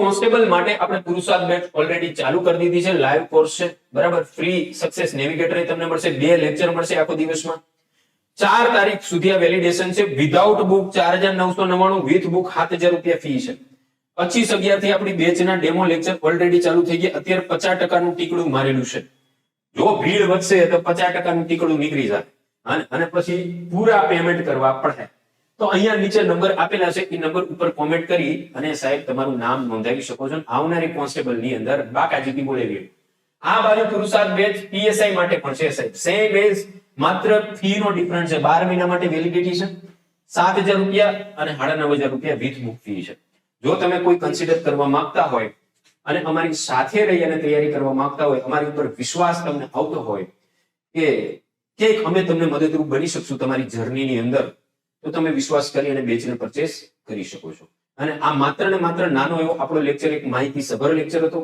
Constable માટે આપણે પુરુષાર્થ બેચ ઓલરેડી ચાલુ કરી દીધી છે, લાઈવ કોર્સ છે, બરાબર. ફ્રી સક્સેસ નેવિગેટર તમને મળશે, 2 લેક્ચર મળશે આખો દિવસમાં. 4 તારીખ સુધી આ વેલિડેશન છે. વિધાઉટ બુક 4999, વિથ બુક 7000 રૂપિયા ફી છે. 25/11 થી આપણી બેચના ડેમો લેક્ચર ઓલરેડી ચાલુ થઈ ગયા. અત્યારે 50% નું ટીકડું મારેલું છે. જો ભીડ વધશે તો 50% નું ટીકડું નીકળી જાય અને પછી પૂરા પેમેન્ટ કરવા પડે. તો અહીંયા નીચે નંબર આપેલા છે, એ નંબર ઉપર કોમેન્ટ કરી અને સાહેબ તમારું નામ નોંધાવી શકો છો. આવનારી કોન્સ્ટેબલ ની અંદર બાકાજીથી બોલેવી. આ બાજુ પુરુષાર્થ બેચ પીએસઆઈ માટે પણ છે સાહેબ. સેમ એજ, માત્ર ફી નો ડિફરન્સ છે. 12 મહિના માટે વેલિડિટી છે. 7000 રૂપિયા અને 9500 રૂપિયા વિથ બુક ફી છે. જો તમે કોઈ કન્સિડર કરવા માંગતા હોય અને અમારી સાથે રહી અને તૈયારી કરવા માંગતા હોય, અમારી ઉપર વિશ્વાસ તમને આવતો હોય કે અમે તમને મદદરૂપ બની શકશું તમારી જર્નીની અંદર, તો તમે વિશ્વાસ કરી અને બેચને પરચેસ કરી શકો છો. અને આ માત્ર ને માત્ર નાનો એવો આપણો લેક્ચર એક માહિતી સભર લેક્ચર હતો.